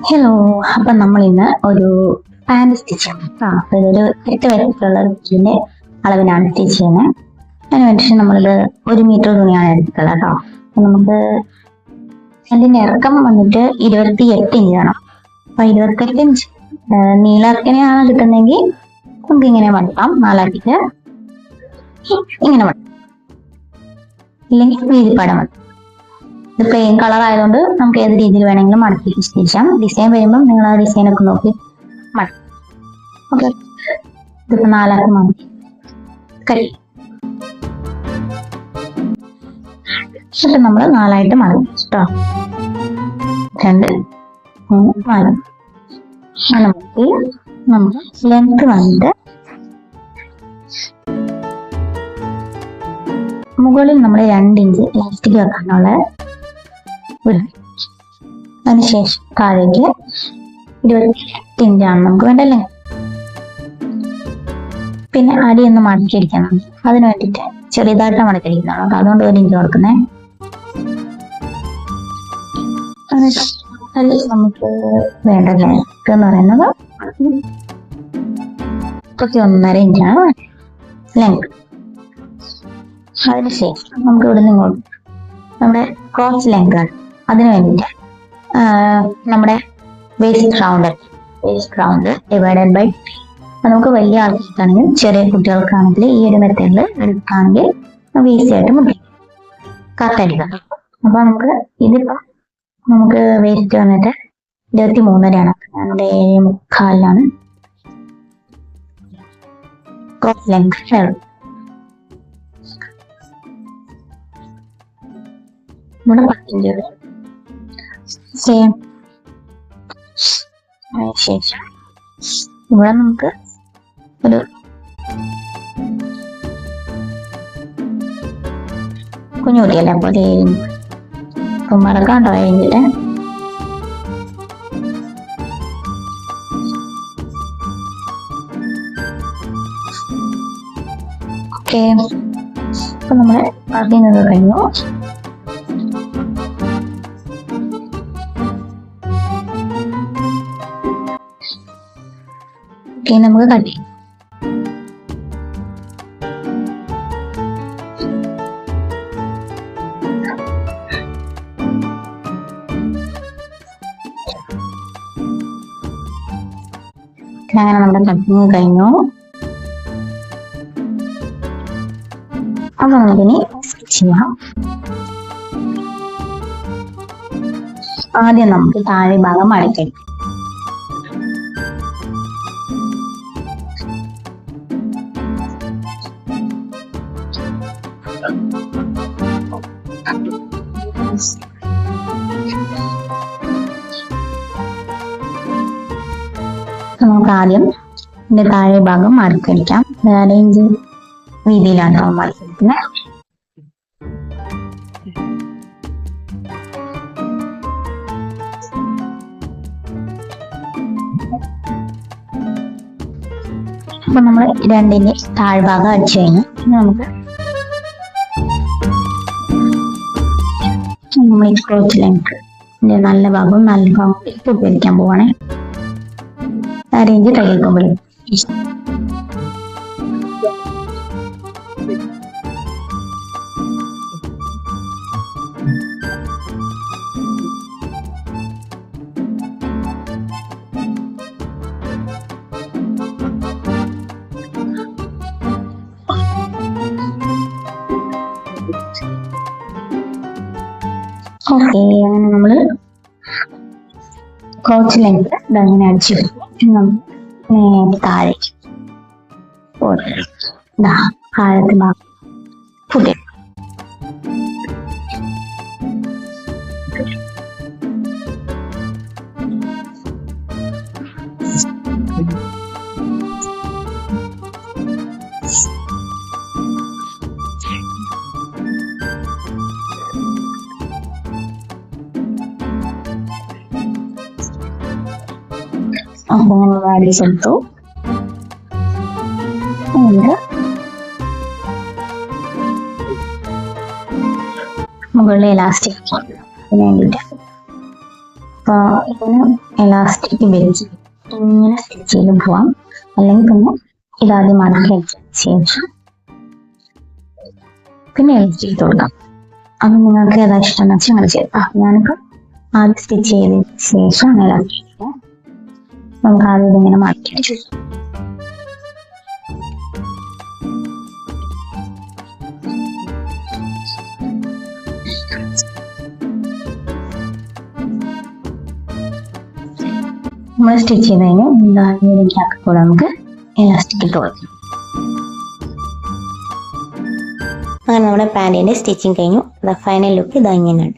Hello, അപ്പം നമ്മൾ ഇന്ന് ഒരു പാൻറ് സ്റ്റിച്ച് ചെയ്യണം. ഇതൊരു 8 വയസ്സുള്ള കുട്ടീൻ്റെ അളവിനാണ് സ്റ്റിച്ച് ചെയ്യുന്നത്. അതിന് വേണ്ടിയിട്ട് നമ്മളിത് 1 മീറ്റർ തുണിയാണ് എടുക്കുന്നത് കേട്ടോ. അപ്പം നമുക്ക് അതിൻ്റെ ഇറക്കം വന്നിട്ട് 28 ഇഞ്ച് വേണം. അപ്പം 28 ഇഞ്ച് നീളത്തിനെയാണ് കിട്ടുന്നതെങ്കിൽ നമുക്ക് ഇങ്ങനെ മടക്കാം, 4ആക്കിയിട്ട് ഇങ്ങനെ മടക്കാം, ഇല്ലെങ്കിൽ വീതിപ്പാടം മതി. ഇത് പ്ലെയിൻ കളർ ആയതുകൊണ്ട് നമുക്ക് ഏത് രീതിയിൽ വേണമെങ്കിലും മടക്കി സ്റ്റിച്ച് ചെയ്യാം. ഡിസൈൻ വരുമ്പം നിങ്ങൾ ആ ഡിസൈനൊക്കെ നോക്കി മടക്കും. ഓക്കെ, ഇതിപ്പോൾ 4ആക്കി മടക്കി കഴിയും. എന്നിട്ട് നമ്മൾ 4ആയിട്ട് മടക്കി കേട്ടോ. 2, 3, 4 മടക്കി നമ്മൾ ലെങ്ത് വന്നിട്ട് മുകളിൽ നമ്മൾ 2 ഇഞ്ച് ഇലാസ്റ്റിക് വെക്കാനുള്ള അതിനുശേഷം താഴേക്ക് 28 ഇഞ്ചാണ് നമുക്ക് വേണ്ടല്ലേ. പിന്നെ അടിയൊന്ന് മടക്കിയിരിക്കണം, അതിന് വേണ്ടിയിട്ട് ചെറിയതായിട്ട് മടക്കിയിരിക്കുന്നതാണ്. അപ്പൊ അതുകൊണ്ട് 1 ഇഞ്ച് കൊടുക്കുന്നേ. നമുക്ക് വേണ്ട ലെങ്ത് എന്ന് പറയുന്നത് 1.5 ഇഞ്ചാണ് ലെങ്ത്. അതിനുശേഷം നമുക്ക് ഇവിടെ നിന്ന് ഇങ്ങോട്ട് നമ്മുടെ ക്രോസ് ലെങ്ത് ആണ്. അതിന് വേണ്ടിയിട്ട് നമ്മുടെ വേസ്റ്റ് റൗണ്ട് ഡിവൈഡഡ് ബൈ, നമുക്ക് വലിയ ആൾക്കാർക്കാണെങ്കിൽ ചെറിയ കുട്ടികൾക്കാണെങ്കിൽ ഈ ഒരു മെത്തേഡിൽ എടുക്കുകയാണെങ്കിൽ നമുക്ക് ഈസി ആയിട്ട് മുട്ടി കറക്റ്റ് അടിക്കാം. അപ്പൊ നമുക്ക് ഇതിപ്പോ നമുക്ക് വേസ്റ്റ് വന്നിട്ട് 23.5 നമ്മുടെ 7.25 ക്രോസ് ലെങ്ത്. ഇവിടെ 10 ഇഞ്ച് സെയിം. ശേഷം ഇവിടെ നമുക്ക് ഒരു കുഞ്ഞുകുട്ടിയല്ലേ, അപ്പോൾ 7 ഇഞ്ച് മറക്കാണ്ടോ 7 ഇഞ്ചില്. ഓക്കെ, അപ്പൊ നമ്മള് പറഞ്ഞത് കഴിഞ്ഞു. നമുക്ക് കട്ട് ചെയ്യാം. അങ്ങനെ നമ്മുടെ കട്ടിങ് കഴിഞ്ഞു. അപ്പൊ നമുക്കിനി സ്റ്റിച്ച് ചെയ്യാം. ആദ്യം നമുക്ക് താഴെ ഭാഗം മടക്കിയെടുക്കാം. നമുക്ക് ആദ്യം ഇതിന്റെ താഴെ ഭാഗം മടക്കിയെടുക്കാം. 4 ഇഞ്ച് വീതിയിലാണ് നമ്മൾ മടക്കിയെടുക്കുന്നത്. അപ്പൊ നമ്മൾ 2ന്റെ താഴ്ഭാഗം അടിച്ചു കഴിഞ്ഞു. നമുക്ക് നമ്മൾ ഈ ക്രോച്ച് ലെങ്ത് നല്ല ഭാഗവും ഉപയോഗിക്കാൻ പോവാണേ. 1/2 ഇഞ്ച് തയ്യൽക്കുമ്പോൾ ഓക്കെ. അങ്ങനെ നമ്മള് ക്രോച്ച് ലെങ്ത് ഇതങ്ങനെ അടിച്ചു നമുക്ക് താഴെ താഴത്തെ ഭാഗം ഫുഡ് അടിച്ചെടുത്തു. മുകളിൽ ഇലാസ്റ്റിക് വേണ്ടിയിട്ട് അപ്പോൾ ഇതിന് എലാസ്റ്റിക് വെച്ച് ഇങ്ങനെ സ്റ്റിച്ച് ചെയ്ത് പോവാം. അല്ലെങ്കിൽ പിന്നെ ഇതാദ്യം മടക്കി വെച്ചതിന് ശേഷം പിന്നെ എലാസ്റ്റിക് ചെയ്ത് കൊടുക്കാം. അത് നിങ്ങൾക്ക് ഏതാ ഇഷ്ടം എന്ന് വെച്ചാൽ അങ്ങനെ ചെയ്യാം. ഞാനിപ്പോൾ ആദ്യം സ്റ്റിച്ച് ചെയ്തതിന് ശേഷം എലാസ്റ്റിക് ചെയ്യാം. നമുക്ക് ആദ്യം ഇതിങ്ങനെ മടക്കി വെച്ചു. നമ്മൾ സ്റ്റിച്ച് ചെയ്ത് കഴിഞ്ഞ് ഗ്യാപ്പിൽ കൂടെ നമുക്ക് എലാസ്റ്റിക് ഇട്ട് കൊടുക്കാം. അങ്ങനെ നമ്മുടെ പാൻറ്റിൻ്റെ സ്റ്റിച്ചിങ് കഴിഞ്ഞു. ഫൈനൽ ലുക്ക് ഇതാ ഇങ്ങനെയാണ്.